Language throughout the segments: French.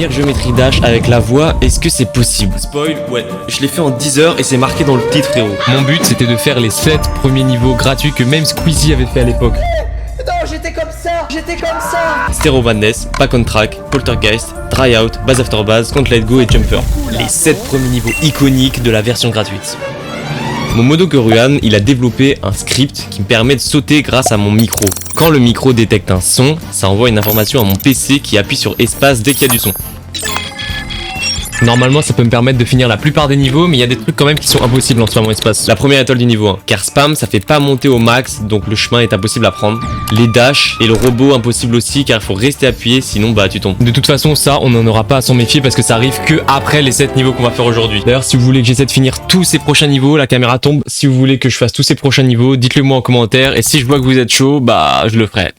finir Geometry Dash avec la voix, est-ce que c'est possible? Spoil, ouais, je l'ai fait en 10 heures et c'est marqué dans le titre, frérot. Mon but c'était de faire les 7 premiers niveaux gratuits que même Squeezie avait fait à l'époque. Non, j'étais comme ça. Stereo Madness, Pack on Track, Poltergeist, Dry Out, Base After Base, Can't Let Go et Jumper. Les 7 premiers niveaux iconiques de la version gratuite. Momodo Koruan, il a développé un script qui me permet de sauter grâce à mon micro. Quand le micro détecte un son, ça envoie une information à mon PC qui appuie sur espace dès qu'il y a du son. Normalement ça peut me permettre de finir la plupart des niveaux, mais il y a des trucs quand même qui sont impossibles en soi mon espace. La première étoile du niveau 1, car spam ça fait pas monter au max, donc le chemin est impossible à prendre. Les dashs et le robot impossible aussi, car il faut rester appuyé sinon bah tu tombes. De toute façon ça on n'en aura pas à s'en méfier parce que ça arrive que après les 7 niveaux qu'on va faire aujourd'hui. D'ailleurs si vous voulez que j'essaie de finir tous ces prochains niveaux, la caméra tombe, si vous voulez que je fasse tous ces prochains niveaux, dites-le moi en commentaire et si je vois que vous êtes chaud, bah je le ferai.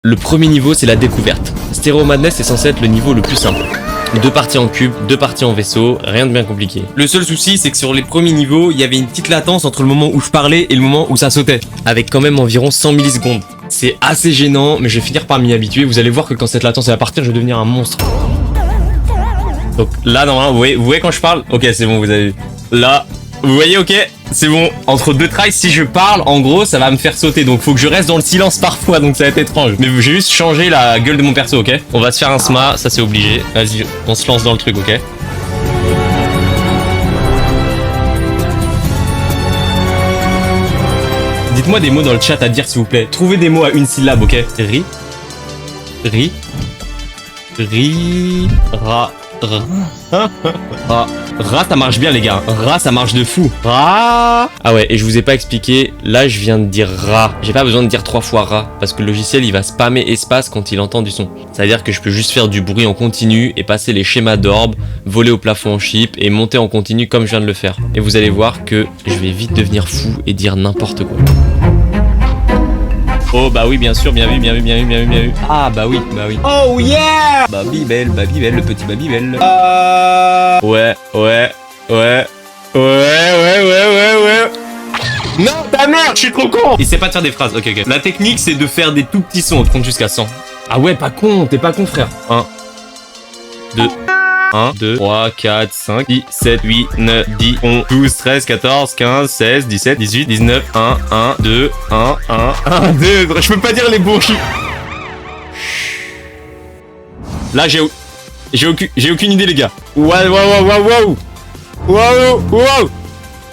Le premier niveau c'est la découverte. Stereo Madness est censé être le niveau le plus simple. 2 parties en cube, 2 parties en vaisseau, rien de bien compliqué. Le seul souci c'est que sur les premiers niveaux, il y avait une petite latence entre le moment où je parlais et le moment où ça sautait. Avec quand même environ 100 millisecondes. C'est assez gênant, mais je vais finir par m'y habituer. Vous allez voir que quand cette latence va partir, je vais devenir un monstre. Donc là, normalement, vous voyez quand je parle? Ok, c'est bon, vous avez vu. Là, vous voyez, ok, c'est bon. Entre 2 tries, si je parle, en gros, ça va me faire sauter. Donc faut que je reste dans le silence parfois, donc ça va être étrange. Mais j'ai juste changé la gueule de mon perso, ok? On va se faire un SMA, ça c'est obligé. Vas-y, on se lance dans le truc, ok? Dites-moi des mots dans le chat à dire s'il vous plaît. Trouvez des mots à une syllabe, ok? Ri, ra, ra, ça marche bien les gars. Ra, ça marche de fou. Ra. Ah ouais, et je vous ai pas expliqué, là je viens de dire ra. J'ai pas besoin de dire 3 fois ra, parce que le logiciel il va spammer espace quand il entend du son. Ça veut dire que je peux juste faire du bruit en continu et passer les schémas d'orbes, voler au plafond en chip et monter en continu comme je viens de le faire. Et vous allez voir que je vais vite devenir fou et dire n'importe quoi. Oh bah oui bien sûr, bien vu. Ah bah oui. Oh yeah. Babybel, le petit Babybel. Ouais. Non ta mère, je suis trop con. Il sait pas de faire des phrases, ok. La technique c'est de faire des tout petits sons, on compte jusqu'à 100. Ah ouais, pas con, t'es pas con frère. 1, 2, 1, 2, 3, 4, 5, 6, 7, 8, 9, 10, 11, 12, 13, 14, 15, 16, 17, 18, 19, 1, 1, 2, 1, 1, 2, je peux pas dire les bons chiffres. Là, j'ai aucune idée, les gars. Waouh.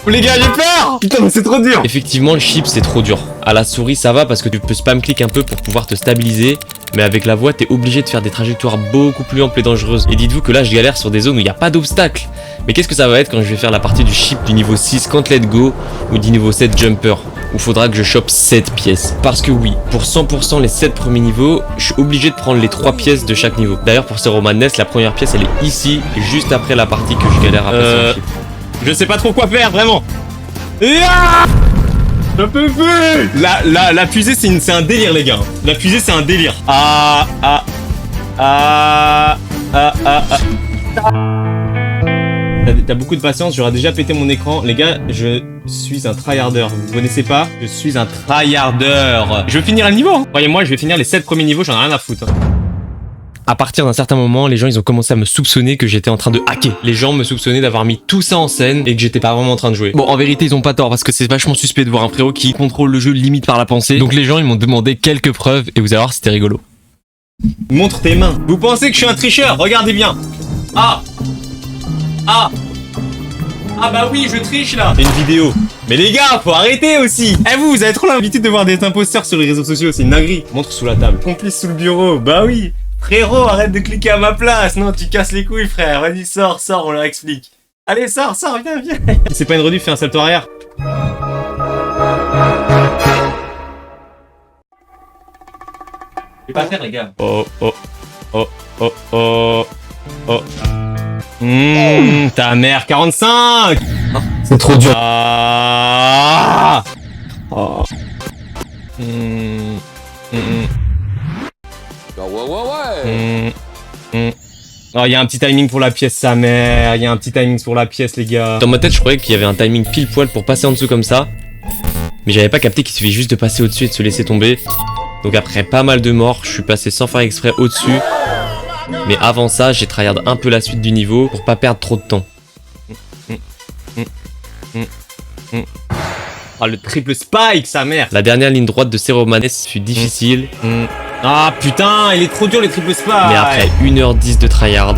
Les gars, j'ai peur. Putain, mais c'est trop dur. Effectivement, le chip, c'est trop dur. À la souris, ça va parce que tu peux spam-click un peu pour pouvoir te stabiliser. Mais avec la voix, t'es obligé de faire des trajectoires beaucoup plus amples et dangereuses. Et dites-vous que là, je galère sur des zones où il n'y a pas d'obstacle. Mais qu'est-ce que ça va être quand je vais faire la partie du chip du niveau 6 Can't Let Go ou du niveau 7 Jumper, où faudra que je chope 7 pièces. Parce que oui, pour 100% les 7 premiers niveaux, je suis obligé de prendre les 3 pièces de chaque niveau. D'ailleurs, pour Stereo Madness, la première pièce, elle est ici, juste après la partie que je galère à passer en chip. Je sais pas trop quoi faire, vraiment. Je peux plus. La fusée, c'est un délire, les gars. La fusée, c'est un délire. T'as beaucoup de patience, j'aurais déjà pété mon écran. Les gars, je suis un tryharder. Vous connaissez pas? Je suis un tryharder. Je vais finir le niveau, hein. Croyez-moi, je vais finir les 7 premiers niveaux, j'en ai rien à foutre. À partir d'un certain moment, les gens ils ont commencé à me soupçonner que j'étais en train de hacker. Les gens me soupçonnaient d'avoir mis tout ça en scène et que j'étais pas vraiment en train de jouer. Bon, en vérité, ils ont pas tort parce que c'est vachement suspect de voir un frérot qui contrôle le jeu limite par la pensée. Donc les gens ils m'ont demandé quelques preuves et vous allez voir, c'était rigolo. Montre tes mains. Vous pensez que je suis un tricheur? Regardez bien. Ah bah oui, je triche là. Une vidéo. Mais les gars, faut arrêter aussi. Eh vous avez trop l'habitude de voir des imposteurs sur les réseaux sociaux, c'est une dinguerie. Montre sous la table. Complice sous le bureau, bah oui. Frérot, arrête de cliquer à ma place. Non, tu casses les couilles, frère. Vas-y, sors, on leur explique. Allez, sors, viens. C'est pas une rediff, fais un salto arrière. Je vais pas faire, les gars. Oh. Ta mère, 45. C'est trop dur. Oh, il y a un petit timing pour la pièce, sa mère. Il y a un petit timing pour la pièce, les gars. Dans ma tête, je croyais qu'il y avait un timing pile poil pour passer en dessous comme ça. Mais j'avais pas capté qu'il suffit juste de passer au-dessus et de se laisser tomber. Donc après pas mal de morts, je suis passé sans faire exprès au-dessus. Mais avant ça, j'ai tryhard un peu la suite du niveau pour pas perdre trop de temps. Ah, le triple spike, sa mère. La dernière ligne droite de Ceromanes fut difficile, Ah putain, il est trop dur les triple spikes. mais après 1h10 de tryhard,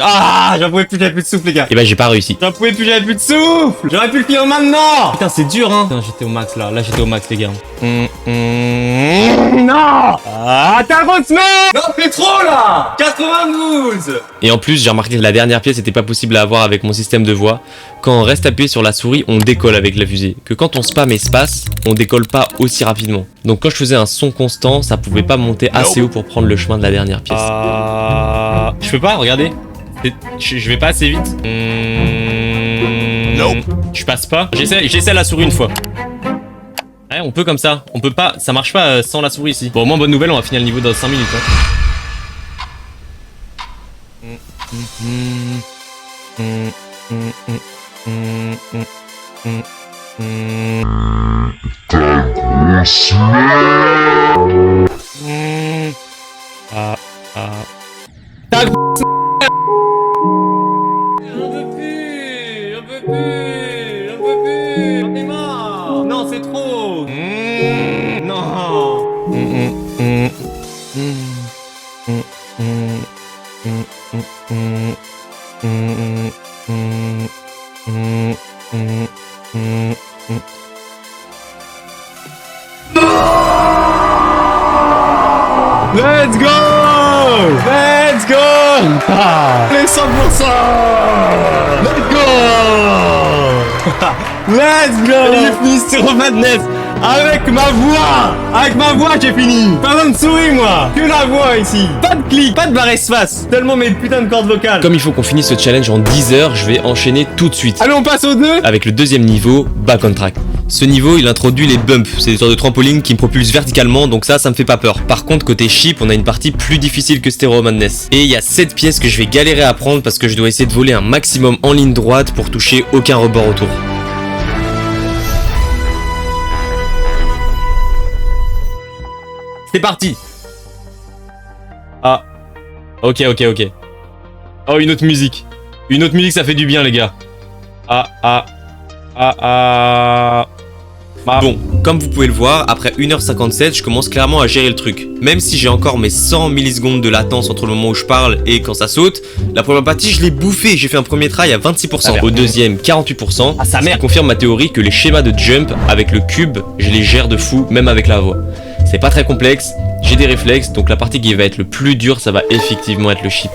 Ah, j'en pouvais plus, j'avais plus de souffle les gars. et bah j'ai pas réussi. J'en pouvais plus, j'avais plus de souffle. J'aurais pu le finir maintenant. Putain, c'est dur hein. Putain, j'étais au max là. Là, j'étais au max les gars. Non. Ah, t'as Roxman. Non, c'est trop là. 92. Et en plus, j'ai remarqué que la dernière pièce était pas possible à avoir avec mon système de voix. Quand on reste appuyé sur la souris, on décolle avec la fusée. Que quand on spam espace, on décolle pas aussi rapidement. Donc quand je faisais un son constant, ça pouvait pas monter assez haut pour prendre le chemin de la dernière pièce. Je peux pas, regardez. Je vais pas assez vite. Je passe pas. J'essaie la souris une fois. Ouais, on peut comme ça. On peut pas. Ça marche pas sans la souris ici. Bon, au moins, bonne nouvelle, on va finir le niveau dans 5 minutes. Ta Non, c'est trop. Non. Let's go! Let's go! Les 100%! Let's go! Let's go! J'ai fini Zero Madness avec ma voix! Avec ma voix, j'ai fini! Pas besoin de souris, moi! Que la voix ici! Pas de clic, pas de barre espace! Tellement mes putains de cordes vocales! Comme il faut qu'on finisse ce challenge en 10 heures, je vais enchaîner tout de suite. Allez, on passe au 2! Avec le deuxième niveau, Back on Track. Ce niveau, il introduit les bumps, c'est des sortes de trampolines qui me propulsent verticalement, donc ça me fait pas peur. Par contre, côté chip, on a une partie plus difficile que Stereo Madness. Et il y a 7 pièces que je vais galérer à prendre parce que je dois essayer de voler un maximum en ligne droite pour toucher aucun rebord autour. C'est parti! Ah. Ok. Oh, une autre musique. Une autre musique, ça fait du bien, les gars. Bon, comme vous pouvez le voir, après 1h57, je commence clairement à gérer le truc. Même si j'ai encore mes 100 millisecondes de latence entre le moment où je parle et quand ça saute, la première partie, je l'ai bouffé. J'ai fait un premier try à 26%, au deuxième 48%. Ah, sa mère. Ça confirme ma théorie que les schémas de jump avec le cube, je les gère de fou, même avec la voix. C'est pas très complexe, j'ai des réflexes, donc la partie qui va être le plus dure, ça va effectivement être le chip.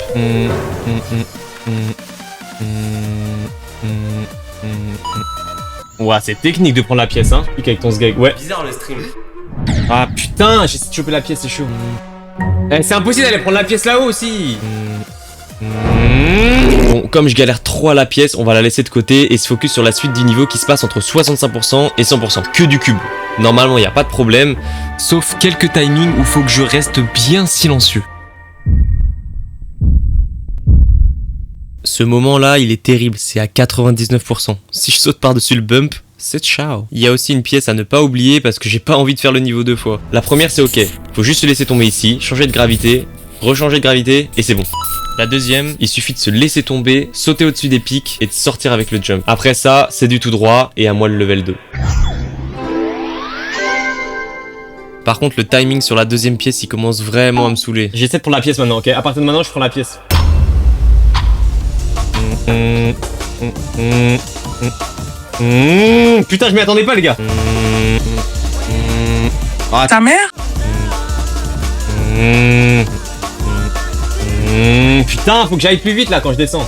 Ouais, c'est technique de prendre la pièce, hein. Avec ton sgeg, ouais. Bizarre le stream. Ah putain, j'ai essayé de choper la pièce, c'est chaud. C'est impossible d'aller prendre la pièce là-haut aussi. Bon, comme je galère trop à la pièce, on va la laisser de côté et se focus sur la suite du niveau qui se passe entre 65% et 100%, que du cube. Normalement, il n'y a pas de problème, sauf quelques timings où faut que je reste bien silencieux. Ce moment-là, il est terrible, c'est à 99%. Si je saute par-dessus le bump, c'est ciao. Il y a aussi une pièce à ne pas oublier parce que j'ai pas envie de faire le niveau 2 fois. La première, c'est ok. Faut juste se laisser tomber ici, changer de gravité, rechanger de gravité, et c'est bon. La deuxième, il suffit de se laisser tomber, sauter au-dessus des pics et de sortir avec le jump. Après ça, c'est du tout droit et à moi le level 2. Par contre, le timing sur la deuxième pièce, il commence vraiment à me saouler. J'essaie de prendre la pièce maintenant, ok? À partir de maintenant, je prends la pièce. Putain, je m'y attendais pas, les gars. Ah, ta mère? Putain, faut que j'aille plus vite là quand je descends.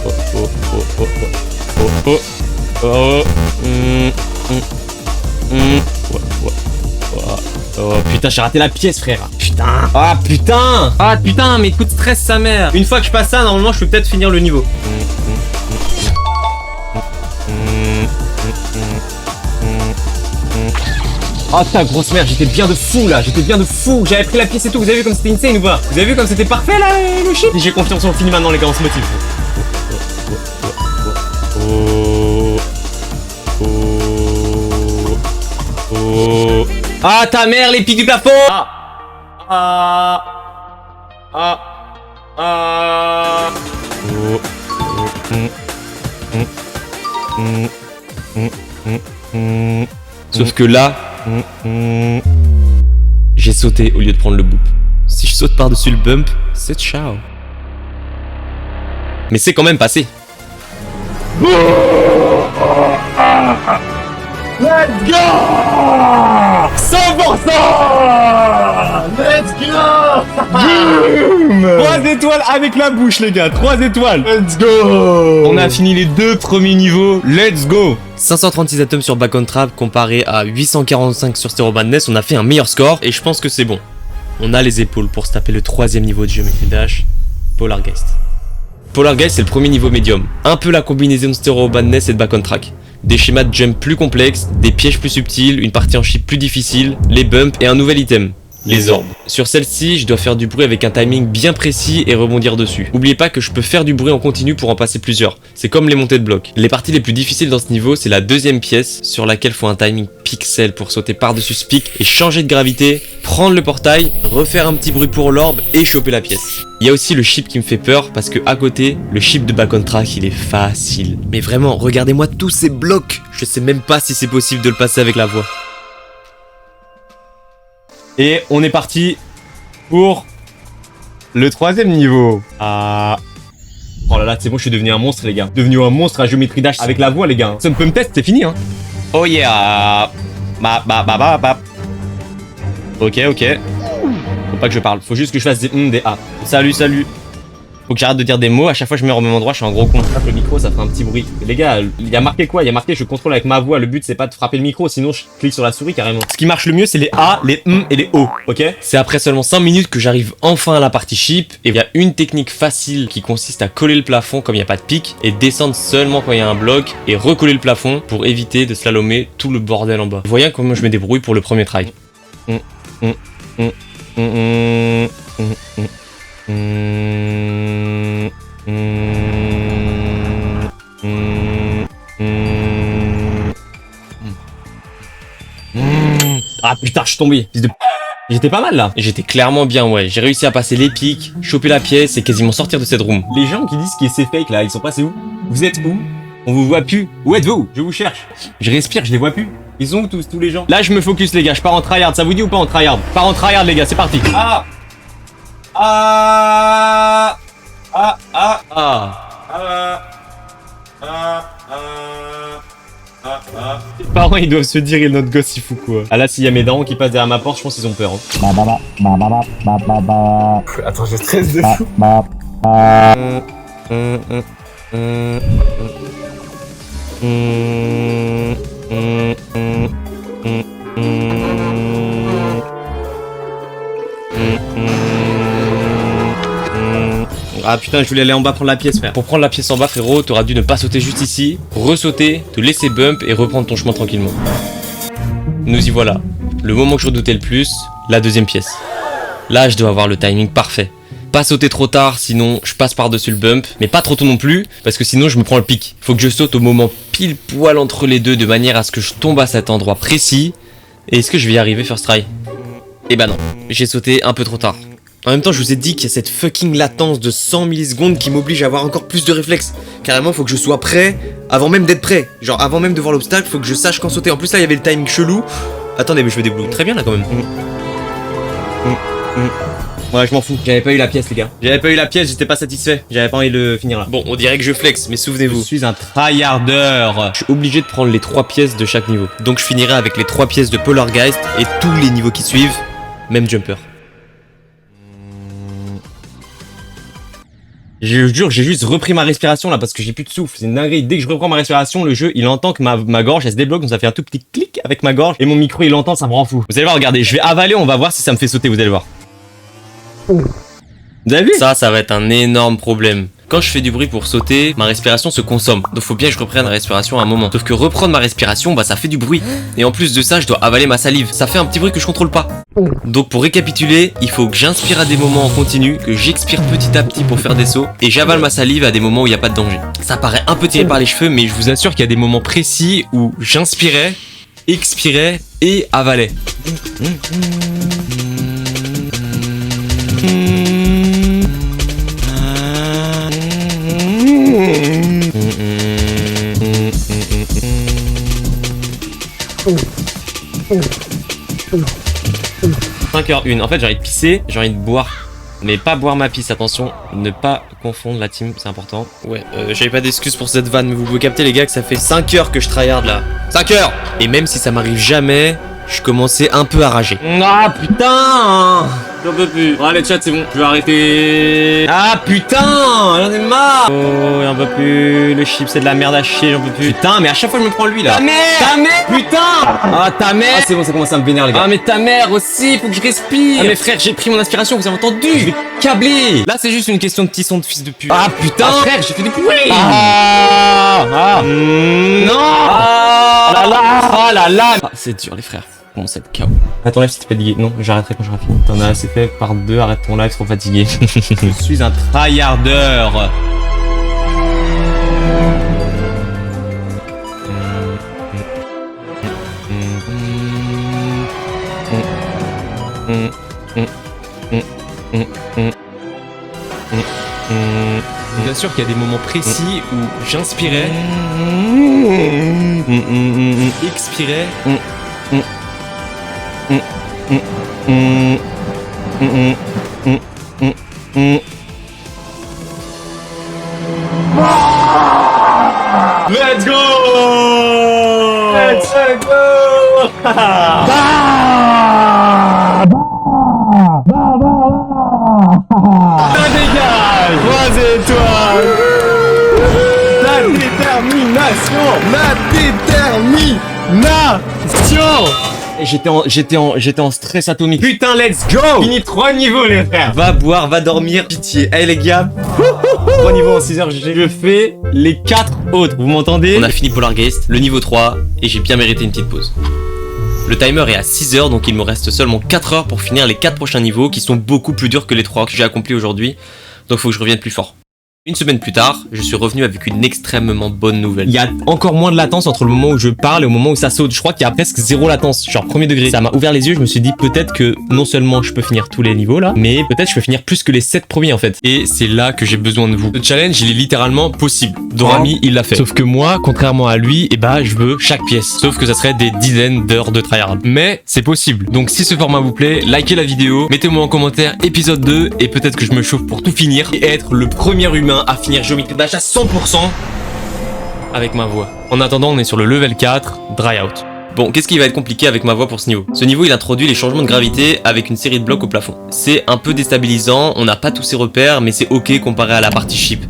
Oh putain, j'ai raté la pièce, frère. Putain. Ah putain. Ah putain, mais coup de stress, sa mère. Une fois que je passe ça, normalement, je peux peut-être finir le niveau. Oh ta grosse merde, j'étais bien de fou là, j'étais bien de fou, j'avais pris la pièce et tout, vous avez vu comme c'était insane ou pas? Vous avez vu comme c'était parfait là, le shit? J'ai confiance, on finit maintenant les gars, on se motive. Ah ta mère, les pics du plafond. Sauf que là, j'ai sauté au lieu de prendre le boop. Si je saute par-dessus le bump, c'est ciao. Mais c'est quand même passé. Let's go 100%. Let's go. Boom 3 étoiles avec la bouche les gars, 3 étoiles. Let's go. On a fini les 2 premiers niveaux, let's go. 536 atomes sur Back on Trap comparé à 845 sur Stereo Madness, on a fait un meilleur score et je pense que c'est bon. On a les épaules pour se taper le 3e niveau de Geometry Dash, Polargeist. Polargeist c'est le premier niveau médium, un peu la combinaison de Stereo Madness et de Back on Track. Des schémas de jump plus complexes, des pièges plus subtils, une partie en chip plus difficile, les bumps et un nouvel item, les orbes. Sur celle-ci, je dois faire du bruit avec un timing bien précis et rebondir dessus. N'oubliez pas que je peux faire du bruit en continu pour en passer plusieurs. C'est comme les montées de blocs. Les parties les plus difficiles dans ce niveau, c'est la 2e pièce sur laquelle faut un timing pixel pour sauter par-dessus ce pic et changer de gravité, prendre le portail, refaire un petit bruit pour l'orbe et choper la pièce. Il y a aussi le chip qui me fait peur parce que à côté, le chip de Back on Track il est facile. Mais vraiment, regardez-moi tous ces blocs. Je sais même pas si c'est possible de le passer avec la voix. Et on est parti pour le 3e niveau. Oh là là, c'est bon, je suis devenu un monstre les gars. Devenu un monstre à Geometry Dash avec la voix les gars. Sun Pump Test, c'est fini hein. Oh yeah. Ok. Faut pas que je parle, faut juste que je fasse des A. Salut. Faut que j'arrête de dire des mots, à chaque fois que je me mets au même endroit, je suis un gros con. Le micro, ça fait un petit bruit. Les gars, il y a marqué quoi? Il y a marqué je contrôle avec ma voix, le but c'est pas de frapper le micro, sinon je clique sur la souris carrément. Ce qui marche le mieux, c'est les A, les et les O, ok? C'est après seulement 5 minutes que j'arrive enfin à la partie chip, et il y a une technique facile qui consiste à coller le plafond comme il n'y a pas de pic, et descendre seulement quand il y a un bloc, et recoller le plafond pour éviter de slalomer tout le bordel en bas. Vous voyez comment je me débrouille pour le premier try. Ah putain, je suis tombé. J'étais pas mal là. J'étais clairement bien, ouais. J'ai réussi à passer les pics, choper la pièce et quasiment sortir de cette room. Les gens qui disent que c'est fake là, ils sont passés où? Vous êtes où? On vous voit plus. Où êtes-vous? Je vous cherche. Je respire, je les vois plus. Ils sont où tous les gens? Là je me focus les gars, je pars en tryhard. Ça vous dit ou pas en tryhard? Pars en tryhard les gars, c'est parti. Les parents ils doivent se dire et notre gosse il fout quoi. Ah là s'il y a mes darons qui passent derrière ma porte, je pense qu'ils ont peur hein. Attends, je stresse de fou. Ah putain, je voulais aller en bas prendre la pièce, frère. Pour prendre la pièce en bas, frérot, t'auras dû ne pas sauter juste ici, ressauter, te laisser bump et reprendre ton chemin tranquillement. Nous y voilà. Le moment que je redoutais le plus, la 2e pièce. Là, je dois avoir le timing parfait. Pas sauter trop tard, sinon je passe par-dessus le bump, mais pas trop tôt non plus, parce que sinon je me prends le pic. Faut que je saute au moment pile poil entre les deux, de manière à ce que je tombe à cet endroit précis. Et est-ce que je vais y arriver first try? Eh ben non, j'ai sauté un peu trop tard. En même temps, je vous ai dit qu'il y a cette fucking latence de 100 millisecondes qui m'oblige à avoir encore plus de réflexes. Carrément, faut que je sois prêt avant même d'être prêt. Genre, avant même de voir l'obstacle, faut que je sache quand sauter. En plus, là, il y avait le timing chelou. Attendez, mais je me débrouille très bien là quand même. Ouais, je m'en fous. J'avais pas eu la pièce, les gars. J'avais pas eu la pièce, j'étais pas satisfait. J'avais pas envie de le finir là. Bon, on dirait que je flex, mais Je souvenez-vous. suis un tryharder. Je suis obligé de prendre les 3 pièces de chaque niveau. Donc je finirai avec les 3 pièces de Polargeist et tous les niveaux qui suivent, même jumper. Je jure, j'ai juste repris ma respiration là parce que j'ai plus de souffle. C'est une dinguerie. Dès que je reprends ma respiration, le jeu il entend que ma gorge elle se débloque, donc ça fait un tout petit clic avec ma gorge et mon micro il entend, ça me rend fou. Vous allez voir, regardez, je vais avaler, on va voir si ça me fait sauter, vous allez voir. Vous avez vu? Ça va être un énorme problème. Quand je fais du bruit pour sauter, ma respiration se consomme. Donc faut bien que je reprenne la respiration à un moment. Sauf que reprendre ma respiration, bah ça fait du bruit. Et en plus de ça, je dois avaler ma salive. Ça fait un petit bruit que je contrôle pas. Donc pour récapituler, il faut que j'inspire à des moments en continu, que j'expire petit à petit pour faire des sauts, et j'avale ma salive à des moments où il n'y a pas de danger. Ça paraît un peu tiré par les cheveux, mais je vous assure qu'il y a des moments précis où j'inspirais, expirais, et avalait. « 5h01. En fait, j'ai envie de pisser, j'ai envie de boire. Mais pas boire ma pisse, attention. Ne pas confondre la team, c'est important. Ouais, j'avais pas d'excuses pour cette vanne, mais vous pouvez capter, les gars, que ça fait 5 heures que je tryhard là. 5 heures. Et même si ça m'arrive jamais, je commençais un peu à rager. Ah putain, j'en peux plus. Bon, allez, chat, c'est bon. Je vais arrêter. Ah putain, j'en ai marre. Oh, j'en peux plus. Le chip, c'est de la merde à chier, j'en peux plus. Putain, mais à chaque fois, je me prends lui là. Ta mère. Ta mère. Putain. Ah, ta mère. Ah, c'est bon, ça commence à me vénérer, les gars. Ah, mais ta mère aussi, faut que je respire. Ah, mais frère, j'ai pris mon inspiration, vous avez entendu. Je vais câbler. Là, c'est juste une question de petit son de fils de pute. Ah putain. Ah, frère, j'ai fait du bruit. Non. Ah là là. Ah là là. Ah, c'est dur, les frères. Bon, c'est KO. Arrête ton live si t'es fatigué. Non, j'arrêterai quand j'aurai fini. T'en as assez fait par 2, arrête ton live, trop fatigué. Je suis un tryharder. Bien sûr qu'il y a des moments précis où j'inspirais, expirais. Let's go! Let's go! Ça dégage! 3 étoiles! La détermination! La détermination! J'étais en stress atomique. Putain, let's go! Fini 3 niveaux, les frères. Va boire, va dormir. Pitié. Allez, les gars. 3 niveaux en 6 heures. Je fais les 4 autres. Vous m'entendez? On a fini Polargeist, le niveau 3, et j'ai bien mérité une petite pause. Le timer est à 6 heures, donc il me reste seulement 4 heures pour finir les 4 prochains niveaux qui sont beaucoup plus durs que les 3 que j'ai accomplis aujourd'hui. Donc il faut que je revienne plus fort. Une semaine plus tard, je suis revenu avec une extrêmement bonne nouvelle. Il y a encore moins de latence entre le moment où je parle et au moment où ça saute. Je crois qu'il y a presque 0 latence, genre premier degré. Ça m'a ouvert les yeux, je me suis dit peut-être que non seulement je peux finir tous les niveaux là, mais peut-être je peux finir plus que les 7 premiers en fait. Et c'est là que j'ai besoin de vous. Le challenge, il est littéralement possible. Dorami, il l'a fait. Sauf que moi, contrairement à lui, je veux chaque pièce. Sauf que ça serait des dizaines d'heures de tryhard. Mais c'est possible. Donc si ce format vous plaît, likez la vidéo, mettez-moi en commentaire épisode 2 et peut-être que je me chauffe pour tout finir et être le premier humain à finir Géométrie Dash à 100% avec ma voix. En attendant, on est sur le level 4, Dry Out. Bon, qu'est-ce qui va être compliqué avec ma voix pour ce niveau? Ce niveau, il introduit les changements de gravité avec une série de blocs au plafond. C'est un peu déstabilisant, on n'a pas tous ces repères, mais c'est ok comparé à la partie chip.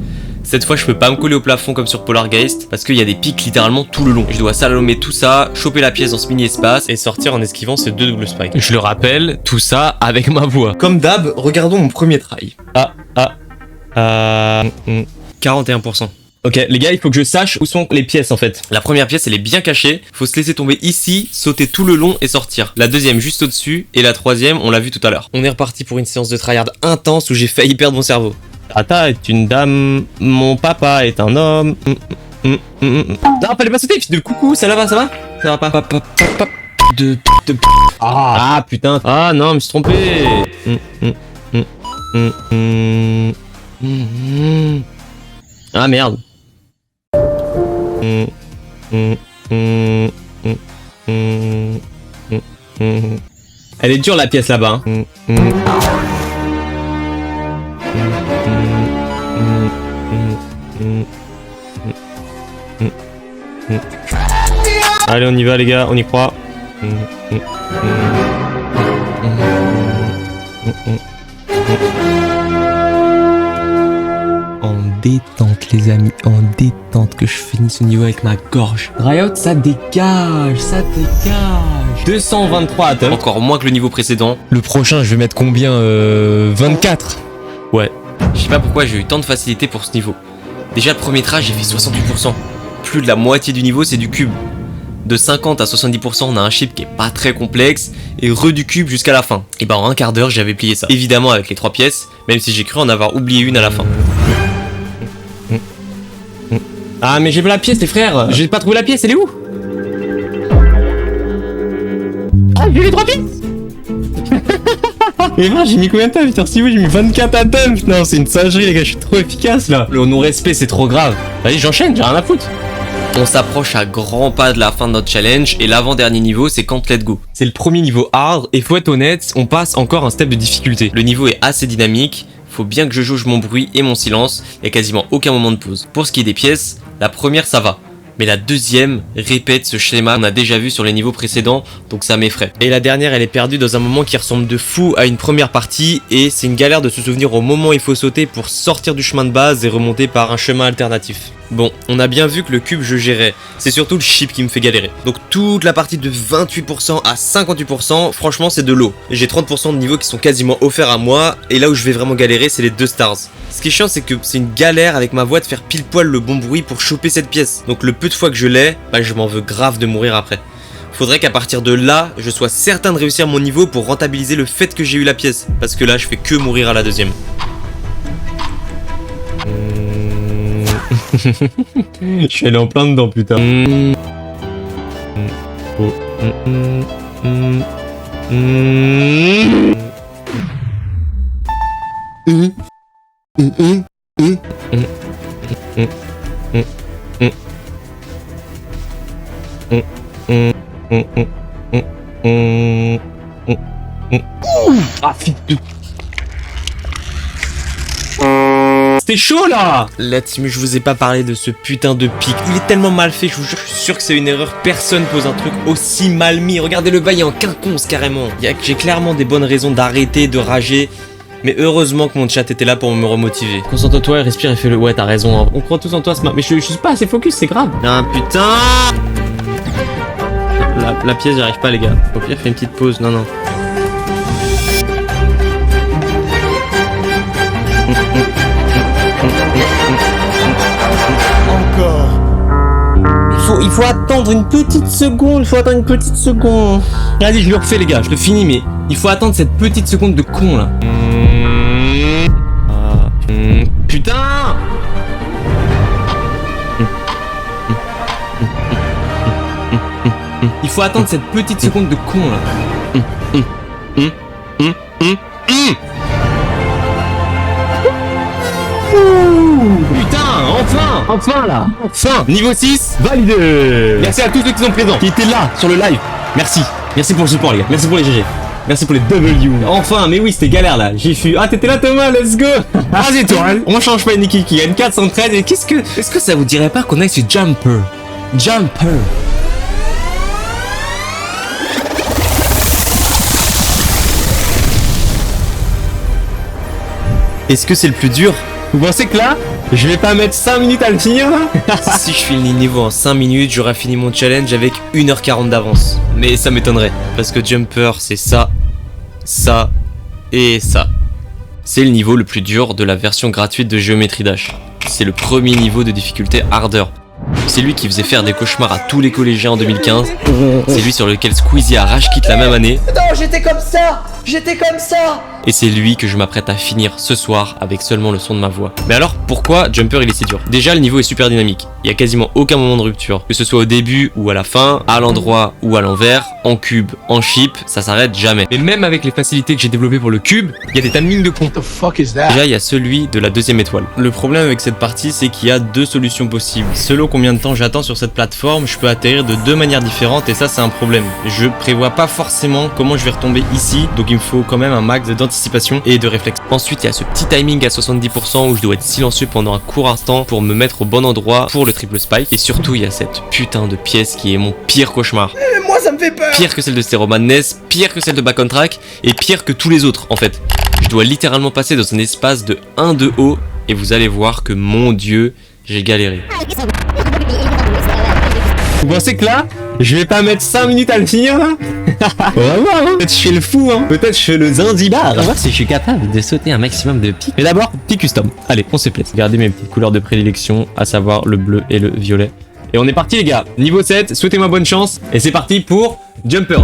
Cette fois, je peux pas me coller au plafond comme sur Polargeist, parce qu'il y a des pics littéralement tout le long. Je dois slalomer tout ça, choper la pièce dans ce mini-espace, et sortir en esquivant ces 2 double spikes. Je le rappelle, tout ça avec ma voix. Comme d'hab, regardons mon premier try. 41%. Ok, les gars, il faut que je sache où sont les pièces en fait. La première pièce, elle est bien cachée. Faut se laisser tomber ici, sauter tout le long et sortir. La deuxième juste au-dessus. Et la troisième, on l'a vu tout à l'heure. On est reparti pour une séance de tryhard intense où j'ai failli perdre mon cerveau. Tata est une dame, mon papa est un homme. Non, fallait pas sauter, fils de coucou, ça va, ça va? Ça va pas. Ah putain. Ah non, je me suis trompé. Ah merde. Elle est dure la pièce là-bas. Allez, on y va les gars, on y croit. En détente les amis, en détente que je finis ce niveau avec ma gorge. Dry Out, ça dégage, ça dégage. 223 atomes. Encore moins que le niveau précédent. Le prochain, je vais mettre combien 24. Ouais. Je sais pas pourquoi j'ai eu tant de facilité pour ce niveau. Déjà le premier try, j'ai fait 68%. Plus de la moitié du niveau, c'est du cube. De 50 à 70%, on a un chip qui est pas très complexe et du cube jusqu'à la fin. Et bah en un quart d'heure, j'avais plié ça. Évidemment avec les 3 pièces, même si j'ai cru en avoir oublié une à la fin. Ah mais j'ai pas la pièce les frères. J'ai pas trouvé la pièce, elle est où? j'ai eu les 3 pièces. Et moi j'ai mis combien de temps, Victor Steve? J'ai mis 24 attempts. Non, c'est une singerie les gars, je suis trop efficace là. Le non-respect c'est trop grave. Vas-y, j'enchaîne, j'ai rien à foutre. On s'approche à grands pas de la fin de notre challenge et l'avant-dernier niveau c'est Can't Let Go. C'est le premier niveau hard et faut être honnête, on passe encore un step de difficulté. Le niveau est assez dynamique, faut bien que je jauge mon bruit et mon silence, il y a quasiment aucun moment de pause. Pour ce qui est des pièces, la première ça va. Mais la deuxième répète ce schéma qu'on a déjà vu sur les niveaux précédents, donc ça m'effraie. Et la dernière, elle est perdue dans un moment qui ressemble de fou à une première partie, et c'est une galère de se souvenir au moment où il faut sauter pour sortir du chemin de base et remonter par un chemin alternatif. Bon, on a bien vu que le cube je gérais, c'est surtout le chip qui me fait galérer. Donc toute la partie de 28% à 58%, franchement c'est de l'eau. J'ai 30% de niveaux qui sont quasiment offerts à moi, et là où je vais vraiment galérer c'est les 2 stars. Ce qui est chiant c'est que c'est une galère avec ma voix de faire pile poil le bon bruit pour choper cette pièce. Donc le peu de fois que je l'ai, bah je m'en veux grave de mourir après. Faudrait qu'à partir de là, je sois certain de réussir mon niveau pour rentabiliser le fait que j'ai eu la pièce. Parce que là je fais que mourir à la deuxième. Je suis allé en plein dedans, putain. Ah, fille de... C'était chaud là! La team, je vous ai pas parlé de ce putain de pic. Il est tellement mal fait, je vous jure, je suis sûr que c'est une erreur. Personne pose un truc aussi mal mis. Regardez le bas, il est en quinconce carrément. J'ai clairement des bonnes raisons d'arrêter, de rager. Mais heureusement que mon chat était là pour me remotiver. Concentre-toi et respire et fais-le. Ouais, t'as raison. Hein. On croit tous en toi, Smart. Mais je suis pas assez focus, c'est grave. Ah putain! La pièce, j'y arrive pas, les gars. Au pire, fais une petite pause. Non, non. Encore. Il faut attendre une petite seconde. Vas-y, je le refais, les gars. Je le finis, mais il faut attendre cette petite seconde de con là. Putain! Il faut attendre cette petite seconde de con là. Putain, enfin là. Enfin, niveau 6, validé. Merci à tous ceux qui sont présents, qui étaient là sur le live. Merci pour le support les gars, merci pour les GG. Merci pour les W. Enfin, mais oui, c'était galère là. J'ai fui. Ah, t'étais là Thomas, let's go. 3 étoiles. On change pas Nikki qui gagne 413. Et est-ce que ça vous dirait pas qu'on aille sur Jumper? Est-ce que c'est le plus dur? Vous pensez que là, je vais pas mettre 5 minutes à le finir là? Si je finis le niveau en 5 minutes, j'aurai fini mon challenge avec 1h40 d'avance. Mais ça m'étonnerait, parce que Jumper, c'est ça, ça et ça. C'est le niveau le plus dur de la version gratuite de Geometry Dash. C'est le premier niveau de difficulté Harder. C'est lui qui faisait faire des cauchemars à tous les collégiens en 2015. C'est lui sur lequel Squeezie a rage quit la même année. Non, j'étais comme ça. Et c'est lui que je m'apprête à finir ce soir avec seulement le son de ma voix. Mais alors, pourquoi Jumper il est si dur? Déjà, le niveau est super dynamique. Il y a quasiment aucun moment de rupture. Que ce soit au début ou à la fin, à l'endroit ou à l'envers, en cube, en chip, ça s'arrête jamais. Mais même avec les facilités que j'ai développées pour le cube, il y a des timings de con. Déjà, il y a celui de la deuxième étoile. Le problème avec cette partie, c'est qu'il y a 2 solutions possibles. Selon combien de temps j'attends sur cette plateforme, je peux atterrir de 2 manières différentes et ça, c'est un problème. Je prévois pas forcément comment je vais retomber ici, donc il me faut quand même un max d'anticipation et de réflexe. Ensuite, il y a ce petit timing à 70% où je dois être silencieux pendant un court instant pour me mettre au bon endroit pour le triple spike. Et surtout, il y a cette putain de pièce qui est mon pire cauchemar. Moi, ça me fait peur. Pire que celle de Stereo Madness, pire que celle de Back on Track et pire que tous les autres en fait. Je dois littéralement passer dans un espace de 1 de haut et vous allez voir que mon dieu, j'ai galéré. Vous pensez que là, je vais pas mettre 5 minutes à le finir là? On va voir, hein. Peut-être je fais le fou, hein. Peut-être je fais le Zanzibar. On va voir si je suis capable de sauter un maximum de pics. Mais d'abord, petit custom. Allez, on se place. Regardez mes petites couleurs de prédilection, à savoir le bleu et le violet. Et on est parti les gars. Niveau 7, souhaitez-moi bonne chance. Et c'est parti pour Jumper.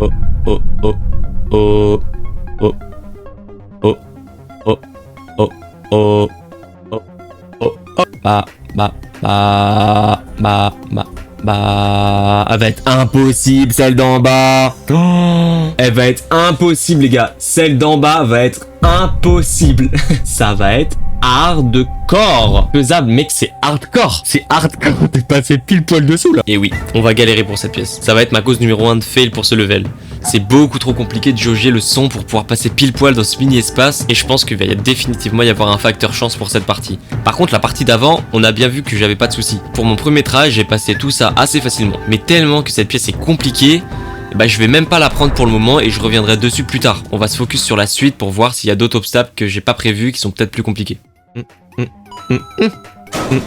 Oh, oh, oh, oh, oh, oh, oh, oh, oh, oh, oh, oh. Bah. Bah, elle va être impossible, celle d'en bas. Oh, elle va être impossible, les gars. Celle d'en bas va être impossible. Ça va être hardcore. Faisable, mec, c'est hardcore. C'est hardcore. T'es passé pile poil dessous, là. Et oui, on va galérer pour cette pièce. Ça va être ma cause numéro 1 de fail pour ce level. C'est beaucoup trop compliqué de jauger le son pour pouvoir passer pile poil dans ce mini-espace. Et je pense qu'il va définitivement y avoir un facteur chance pour cette partie. Par contre, la partie d'avant, on a bien vu que j'avais pas de soucis. Pour mon premier try, j'ai passé tout ça assez facilement. Mais tellement que cette pièce est compliquée, bah, je vais même pas la prendre pour le moment et je reviendrai dessus plus tard. On va se focus sur la suite pour voir s'il y a d'autres obstacles que j'ai pas prévus qui sont peut-être plus compliqués.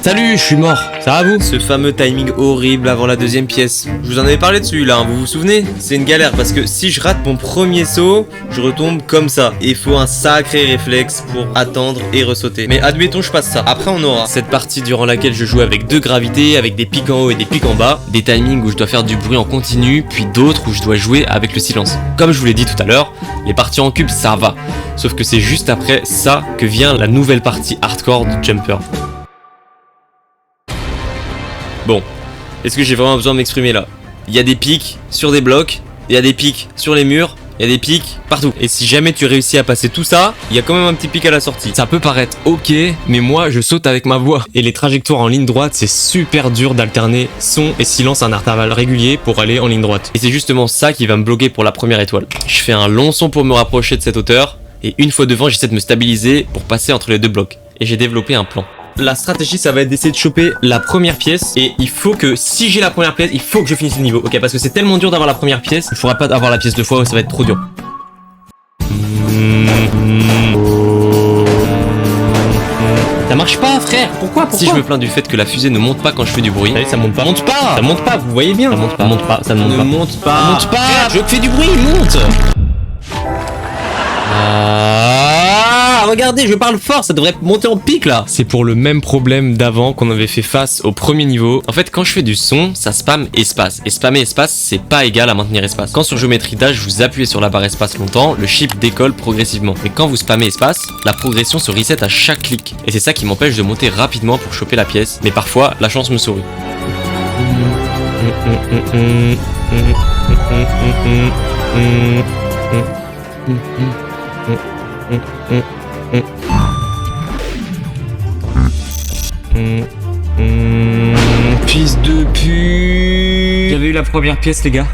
Salut, je suis mort. Ça va vous? Ce fameux timing horrible avant la deuxième pièce. Je vous en avais parlé dessus là, hein, vous vous souvenez? C'est une galère parce que si je rate mon premier saut, je retombe comme ça. Et il faut un sacré réflexe pour attendre et ressauter. Mais admettons je passe ça. Après on aura cette partie durant laquelle je joue avec deux gravités, avec des pics en haut et des pics en bas. Des timings où je dois faire du bruit en continu, puis d'autres où je dois jouer avec le silence. Comme je vous l'ai dit tout à l'heure, les parties en cube ça va. Sauf que c'est juste après ça que vient la nouvelle partie hardcore de Jumper. Bon, est-ce que j'ai vraiment besoin de m'exprimer là? Il y a des pics sur des blocs, il y a des pics sur les murs, il y a des pics partout. Et si jamais tu réussis à passer tout ça, il y a quand même un petit pic à la sortie. Ça peut paraître ok, mais moi je saute avec ma voix. Et les trajectoires en ligne droite, c'est super dur d'alterner son et silence à un intervalle régulier pour aller en ligne droite. Et c'est justement ça qui va me bloquer pour la première étoile. Je fais un long son pour me rapprocher de cette hauteur, et une fois devant, j'essaie de me stabiliser pour passer entre les deux blocs. Et j'ai développé un plan. La stratégie, ça va être d'essayer de choper la première pièce. Et il faut que, si j'ai la première pièce, il faut que je finisse le niveau. Ok, parce que c'est tellement dur d'avoir la première pièce. Il ne faudra pas avoir la pièce deux fois, ça va être trop dur. Ça marche pas, frère. Pourquoi? Si je me plains du fait que la fusée ne monte pas quand je fais du bruit. Allez, ça monte pas. Monte pas. Ça monte pas, vous voyez bien. Ça monte pas. Monte pas. Ça ne monte pas. Monte pas. Monte pas. Frère, je fais du bruit, il monte. Regardez, je parle fort, ça devrait monter en pic là. C'est pour le même problème d'avant qu'on avait fait face au premier niveau. En fait, quand je fais du son, ça spam espace. Et spammer espace, c'est pas égal à maintenir espace. Quand sur Géométrie Dash, vous appuyez sur la barre espace longtemps, le chip décolle progressivement. Mais quand vous spammez espace, la progression se reset à chaque clic. Et c'est ça qui m'empêche de monter rapidement pour choper la pièce. Mais parfois, la chance me sourit. Fils de pute. J'avais eu la première pièce, les gars.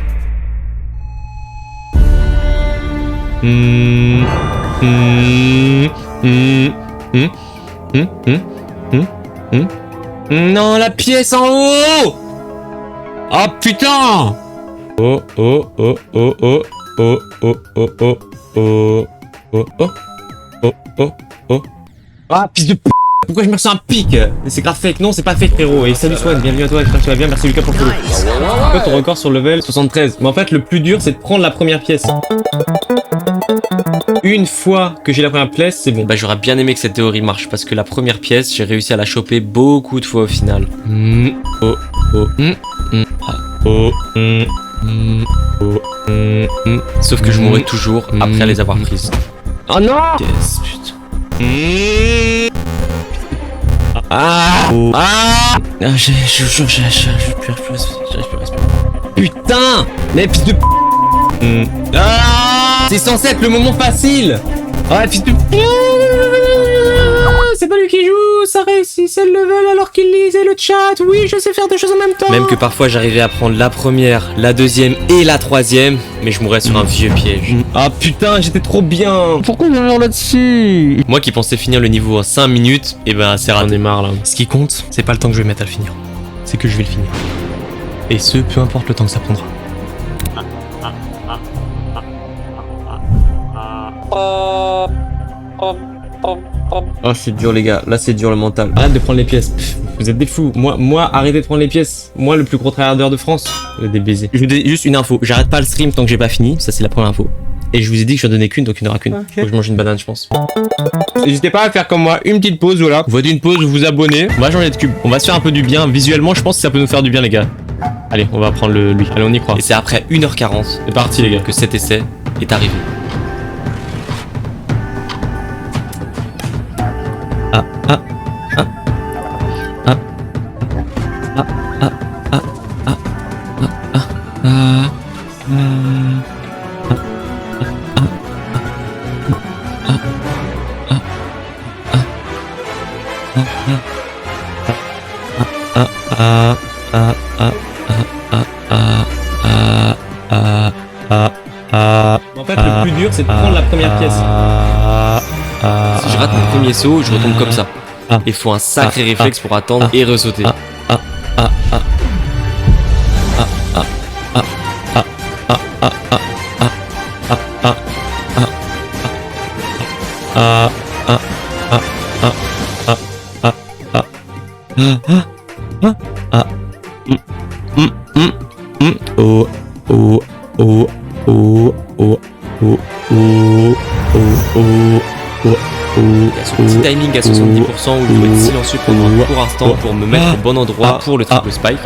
Non, la pièce en haut. Oh putain. Oh oh oh oh oh oh oh oh oh oh oh oh oh oh oh. Ah, fils de p***. Pourquoi je me ressens un pic? Mais c'est grave fake. Non, c'est pas fake, frérot. Et salut Swan, bienvenue à toi, j'espère que tu vas bien. Merci Lucas pour le follow. C'est quoi ton record sur level 73? Mais en fait, le plus dur, c'est de prendre la première pièce. Une fois que j'ai la première pièce, c'est bon. Bah, j'aurais bien aimé que cette théorie marche parce que la première pièce, j'ai réussi à la choper beaucoup de fois au final. Oh, oh, oh, Sauf que je mourrais toujours après les avoir prises. Oh non! Yes, putain. J'arrive plus à respirer. Putain! Mais fils de p... C'est censé être le moment facile! Ah, fils de p... C'est pas lui qui joue, ça réussissait le level alors qu'il lisait le chat. Oui, je sais faire deux choses en même temps. Même que parfois j'arrivais à prendre la première, la deuxième et la troisième, mais je mourrais sur un vieux piège. Ah putain, j'étais trop bien. Pourquoi je meurs là-dessus? Moi qui pensais finir le niveau en 5 minutes, et ben c'est raté. J'en ai marre là. Ce qui compte, c'est pas le temps que je vais mettre à le finir. C'est que je vais le finir. Et ce, peu importe le temps que ça prendra. Oh, c'est dur les gars, là c'est dur le mental. Arrête de prendre les pièces, pff, vous êtes des fous. Moi, arrêtez de prendre les pièces. Moi, le plus gros tryharder de France. Des baisers. Je vous dis juste une info, j'arrête pas le stream tant que j'ai pas fini, ça c'est la première info. Et je vous ai dit que je n'en donnais qu'une, donc il n'y en aura qu'une. Okay. Faut que je mange une banane, je pense. N'hésitez pas à faire comme moi, une petite pause, voilà. Vous faites une pause, vous vous abonnez. On va changer de cube, on va se faire un peu du bien. Visuellement, je pense que ça peut nous faire du bien les gars. Allez, on va prendre lui. Allez, on y croit. Et c'est après 1h40, c'est parti les gars, que cet essai est arrivé. En fait, le plus dur, c'est de prendre la première pièce. Si je rate mon premier saut, je retombe comme ça. Il faut un sacré réflexe pour attendre et ressauter. Il y a ce petit timing à 70% où je dois être silencieux pendant un court instant pour me mettre au bon endroit pour le triple spike.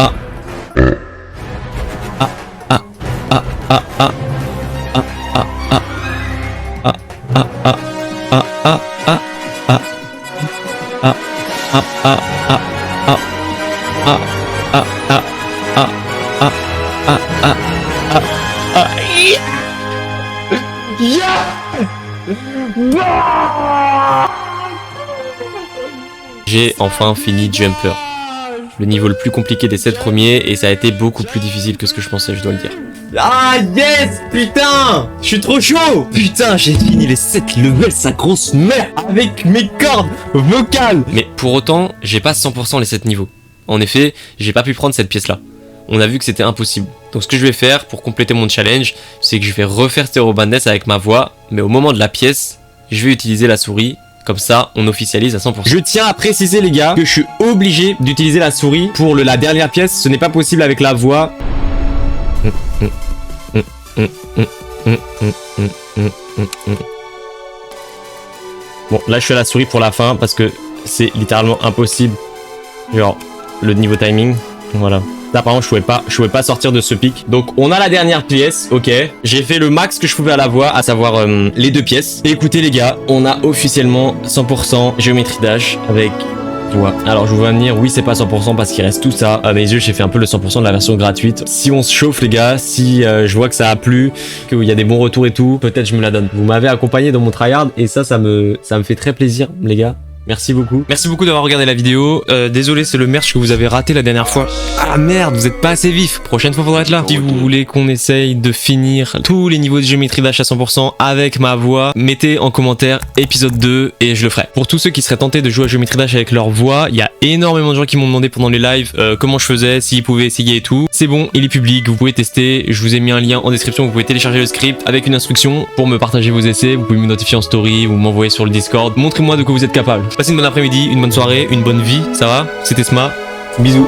J'ai enfin fini Jumper. Le niveau le plus compliqué des 7 premiers et ça a été beaucoup plus difficile que ce que je pensais, je dois le dire. Ah yes, putain, je suis trop chaud. Putain, j'ai fini les 7 levels, sa grosse merde, avec mes cordes vocales. Mais pour autant, j'ai pas 100% les 7 niveaux. En effet, j'ai pas pu prendre cette pièce là. On a vu que c'était impossible. Donc ce que je vais faire pour compléter mon challenge, c'est que je vais refaire Stereo Madness avec ma voix, mais au moment de la pièce, je vais utiliser la souris. Comme ça, on officialise à 100%. Je tiens à préciser les gars que je suis obligé d'utiliser la souris pour la dernière pièce. Ce n'est pas possible avec la voix. Bon, là je suis à la souris pour la fin parce que c'est littéralement impossible. Genre, le niveau timing. Voilà. Là par contre je pouvais pas sortir de ce pic. Donc on a la dernière pièce, ok. J'ai fait le max que je pouvais à la voix, à savoir les 2 pièces. Et écoutez les gars, on a officiellement 100% géométrie dash avec voix. Alors je vous vois venir, oui c'est pas 100% parce qu'il reste tout ça. À mes yeux j'ai fait un peu le 100% de la version gratuite. Si on se chauffe les gars, si je vois que ça a plu, qu'il y a des bons retours et tout, peut-être je me la donne. Vous m'avez accompagné dans mon tryhard et ça me fait très plaisir les gars. Merci beaucoup. Merci beaucoup d'avoir regardé la vidéo. Désolé, c'est le merch que vous avez raté la dernière fois. Ah merde, vous êtes pas assez vif. Prochaine fois, faudra être là. Si vous voulez qu'on essaye de finir tous les niveaux de géométrie dash à 100% avec ma voix, mettez en commentaire épisode 2 et je le ferai. Pour tous ceux qui seraient tentés de jouer à géométrie dash avec leur voix, il y a énormément de gens qui m'ont demandé pendant les lives comment je faisais, s'ils pouvaient essayer et tout. C'est bon, il est public, vous pouvez tester. Je vous ai mis un lien en description, vous pouvez télécharger le script avec une instruction pour me partager vos essais. Vous pouvez me notifier en story ou m'envoyer sur le Discord. Montrez-moi de quoi vous êtes capable. Passez une bonne après-midi, une bonne soirée, une bonne vie, ça va? C'était Sma, bisous.